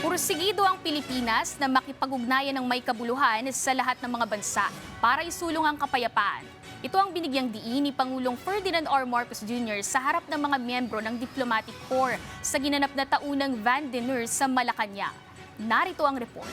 Pursigido ang Pilipinas na makipag-ugnayan ng may kabuluhan sa lahat ng mga bansa para isulong ang kapayapaan. Ito ang binigyang diin ni Pangulong Ferdinand R. Marcos Jr. sa harap ng mga miyembro ng Diplomatic Corps sa ginanap na taunang Van den Noor sa Malacanang. Narito ang report.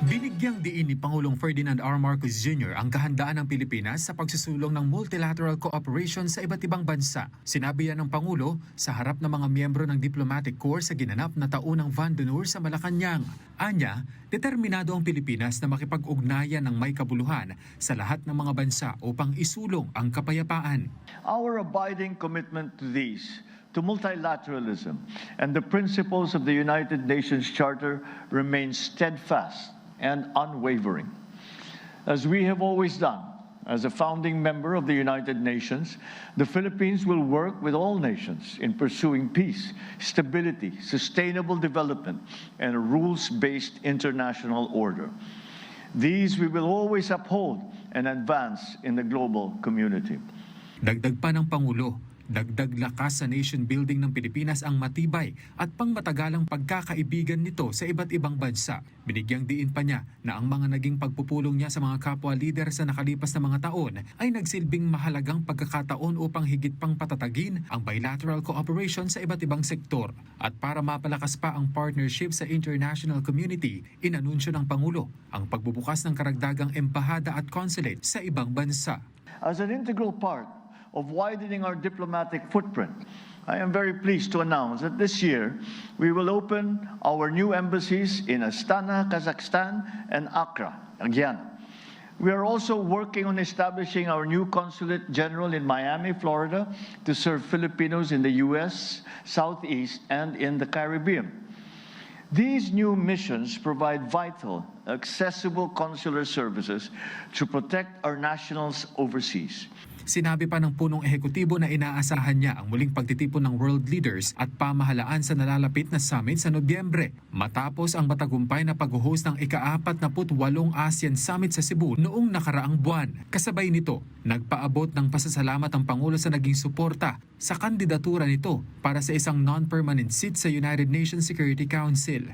Binigyang diin ni Pangulong Ferdinand R. Marcos Jr. ang kahandaan ng Pilipinas sa pagsusulong ng multilateral cooperation sa iba't ibang bansa. Sinabi yan ng Pangulo sa harap ng mga miyembro ng Diplomatic Corps sa ginanap na taunang Van den Noor sa Malacanang. Anya, determinado ang Pilipinas na makipag-ugnayan ng may kabuluhan sa lahat ng mga bansa upang isulong ang kapayapaan. Our abiding commitment to multilateralism and the principles of the United Nations Charter remains steadfast and unwavering. As we have always done, as a founding member of the United Nations, the Philippines will work with all nations in pursuing peace, stability, sustainable development, and a rules-based international order. These we will always uphold and advance in the global community. Dagdag pa ng Pangulo, dagdag lakas sa nation building ng Pilipinas ang matibay at pangmatagalang pagkakaibigan nito sa iba't ibang bansa. Binigyang diin pa niya na ang mga naging pagpupulong niya sa mga kapwa lider sa nakalipas na mga taon ay nagsilbing mahalagang pagkakataon upang higit pang patatagin ang bilateral cooperation sa iba't ibang sektor. At para mapalakas pa ang partnership sa international community, inanunsyo ng Pangulo ang pagbubukas ng karagdagang embahada at consulate sa ibang bansa. As an integral part of widening our diplomatic footprint, I am very pleased to announce that this year we will open our new embassies in Astana, Kazakhstan, and Accra, Guyana. We are also working on establishing our new consulate general in Miami, Florida, to serve Filipinos in the U.S., Southeast, and in the Caribbean. These new missions provide vital, accessible consular services to protect our nationals overseas. Sinabi pa ng punong ehekutibo na inaasahan niya ang muling pagtitipon ng world leaders at pamahalaan sa nalalapit na summit sa Nobyembre, matapos ang matagumpay na pag-host ng ika-48 ASEAN Summit sa Cebu noong nakaraang buwan. Kasabay nito, nagpaabot ng pasasalamat ang Pangulo sa naging suporta sa kandidatura nito para sa isang non-permanent seat sa United Nations Security Council.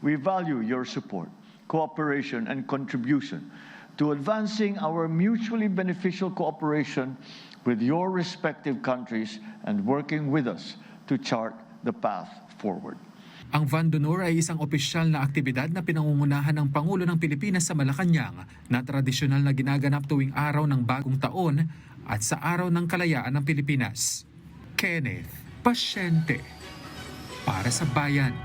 We value your support, cooperation, and contribution to advancing our mutually beneficial cooperation with your respective countries and working with us to chart the path forward. Ang Van den Noor ay isang opisyal na aktibidad na pinangungunahan ng Pangulo ng Pilipinas sa Malacanang na tradisyonal na ginaganap tuwing araw ng bagong taon at sa araw ng kalayaan ng Pilipinas. Kenneth Pasyente para sa Bayan.